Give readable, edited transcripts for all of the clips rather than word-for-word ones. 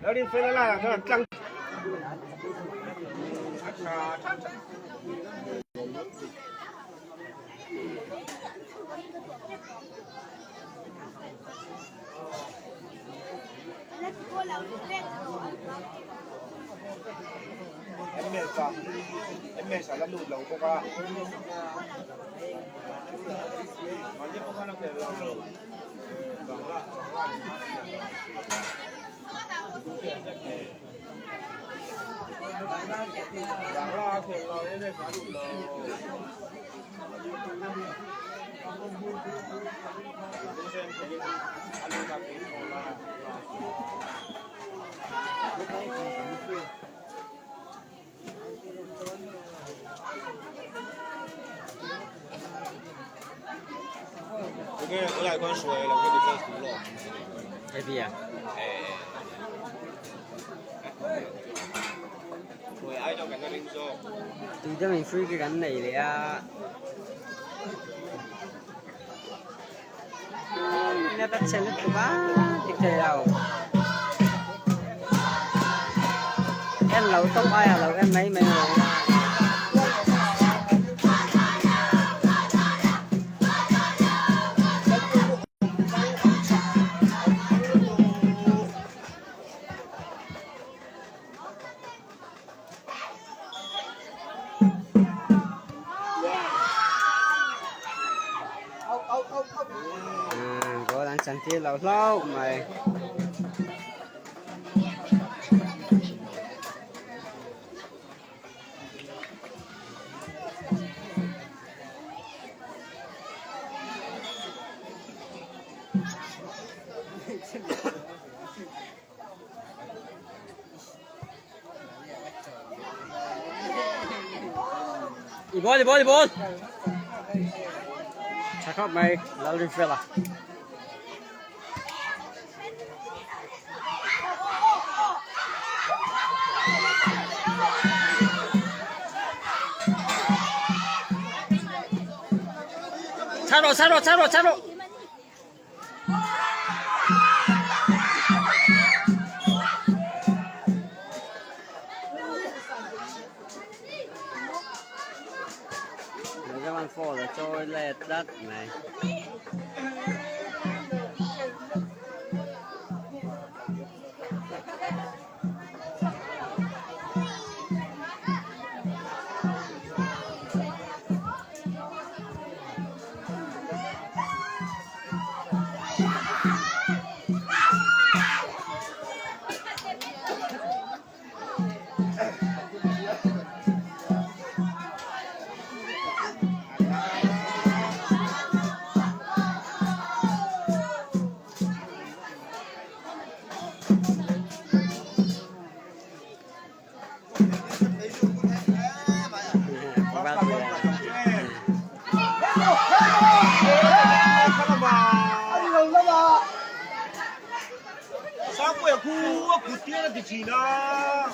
แล้วนี่เฟลล่าเท่านั้นจังEssa la luz la poca Manje poca no que la que la de farulo我来管说了，我就这输了。ไอเบียร์我爱到咁多零售。ตีจะมีฟรีกันไหนเลยอ่ะนี่ตัดเส้นตัวบ้าติดใจเราแอนเราต้องไปอ่ะเราแอนไหนไม่รู้ฉันที่เราเล่าไหมอีบอลชักเข้าไหมเราเรียนเฟล่ะ차로 내가 만 포를 쪼일렛 닷네 Cutiera di Cina.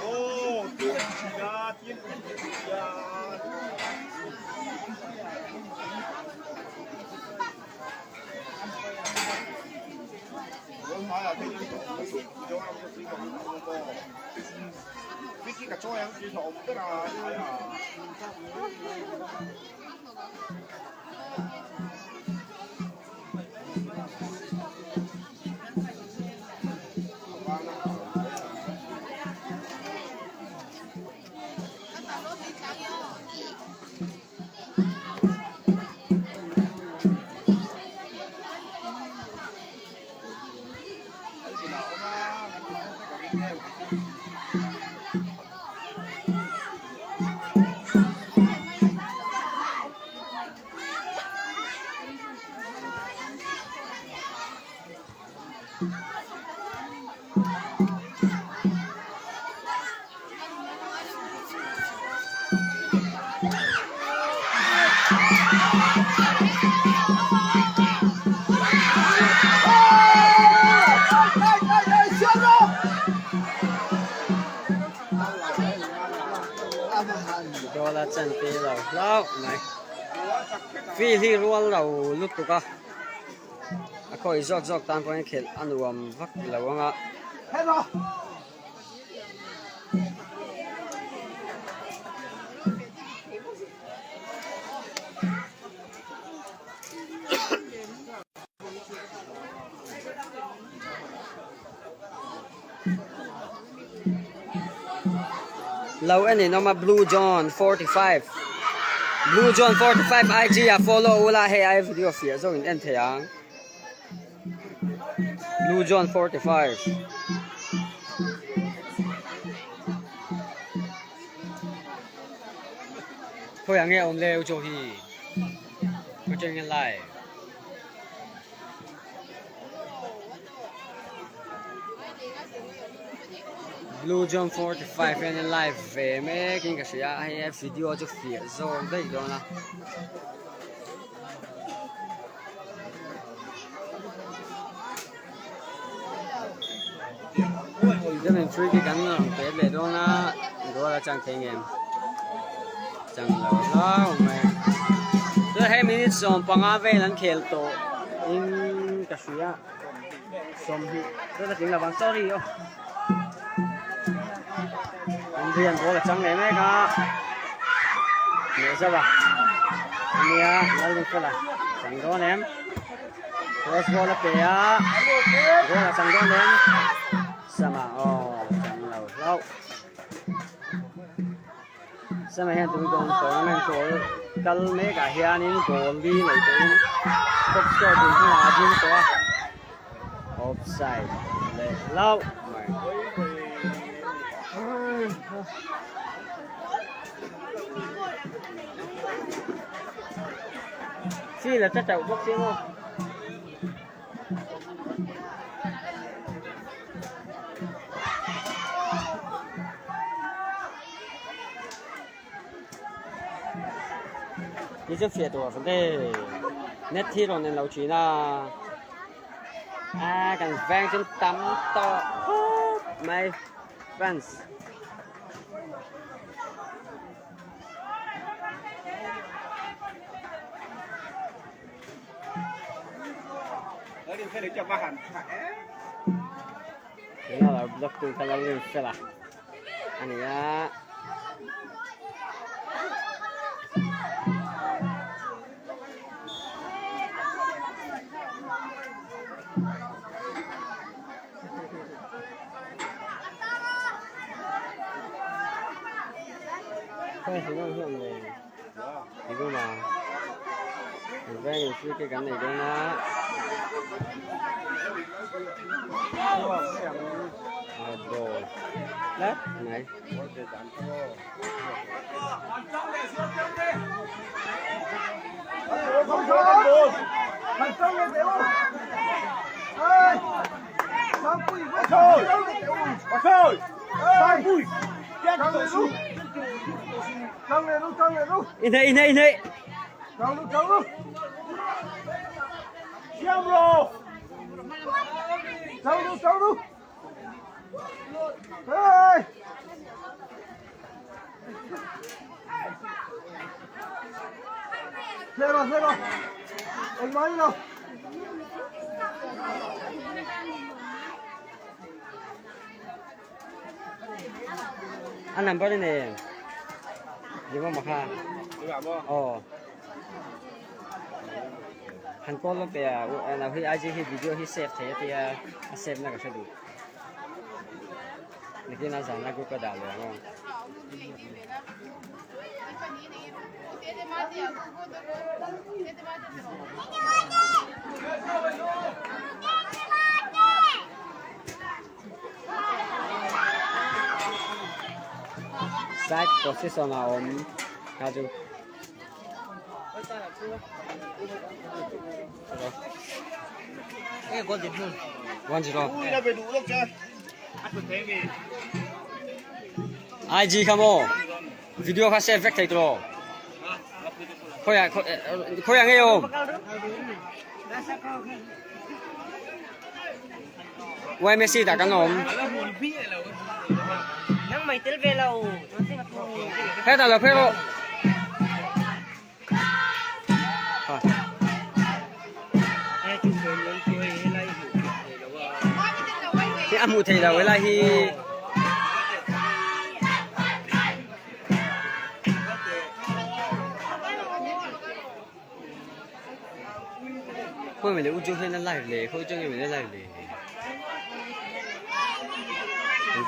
Oh, tiene di Cina, tiene di Cina. Vicky cả cho em đi thổ tức là cho là chân tê lẩu lẩu này phi thì luôn lẩu lúc tụ co khôi dọc dọc tan coi khel anuam vak lawanga hello low any no ma Blue John 45 Blue John 45 IG à follow ula hey ai video phía zo in en theyang Blue John 45 khôi ang nghe om leo cho hi có chân nhân lại Blue John 45 and live về mấy cái gì á hay video cho phía rồi đây đó là cái mình free cái cắn nó bé bé đó là chẳng thấy em chẳng lâu mày tôi hay mình xong bằng áo về lần खेल to in cái gì á xong thì tôi là chính là bằng sorry không riêng có là trắng này mấy cả nhớ sao bà anh à lấy được cái là trắng đó ném cross ball là bể có là trắng đó ném sao mà trắng lâu lâu sao mà hiện tụi con có nên có cල් mấy cả hiện nên goal đi này tụi top score thì không là gì có offside để lâu phi là chắc chắn bốc xíu không? Đi chơi phiệt rồi vấn đề net thi rồi nên lâu chuyện là cần vang trên tắm to my friends Thế để cho ba hẳn thế là block từ cái lâu lên phải là anh ấy thôi thì nó hiện này thì cơ mà mình vẽ những cái cảnh này đó nó đồ đấy này thành công lên tiểu ơi sang bùi quá thôi quá thôi sang bùi chết rồi luôn căng lên luôn in đây căng luôn xem rồi căng luôn ê xem rồi anh nói đâu anh làm bao nhiêu này gì mà ha Hàn Quốc lúc bây giờ nào khi IG khi video khi save thế thì save nó có sẽ đủ nên khi nào rằng nó cũng có đảo được không side position nào om a주 cái con gì luôn 원지로 Ui là về đủ lúc chơi ăn một thế về IG 카모 비디오 카세 에펙트 들어 고양해요 왜 메시 다 간놈 nang may tilbelaw 해달라 페로 eh chụp ที่อามูเทเราเวลาที่เขาไม่ได้อุจจาระนั่นไล่เลยเขาอุจจาระไม่ได้ไล่เลย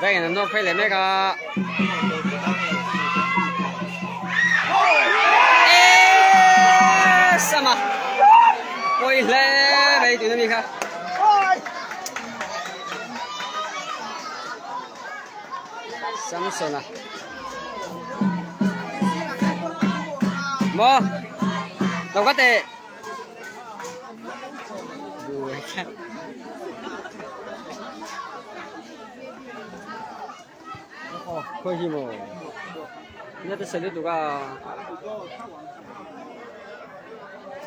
ไปกันน้องไปเลยไหมครับ什么？我一来没对着你看。什么手呢？么？老个的。我看。哦，可以么？你这手里多个。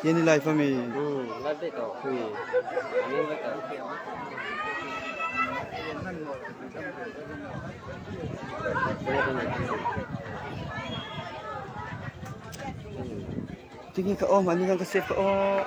Ini live kami. Nanti tu, kui. Ini betul. Tinggi ke om, ani yang kesep ke om.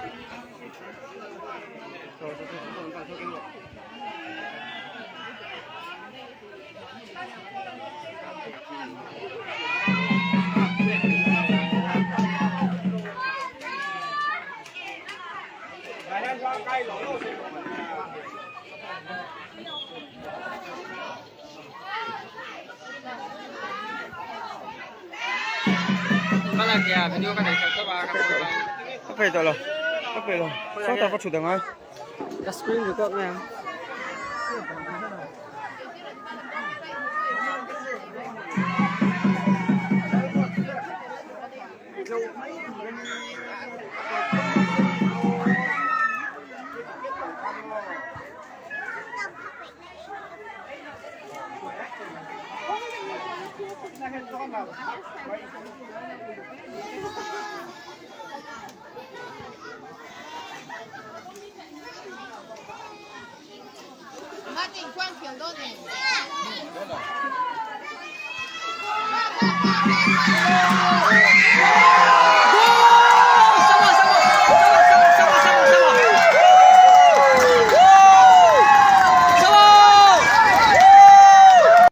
Mana dia video kan dari siapa kan? Apa itu loh? Apa itu? Saya tak dapat sudah ngai. Dah screen juga ni. Mate, Juan, perdone.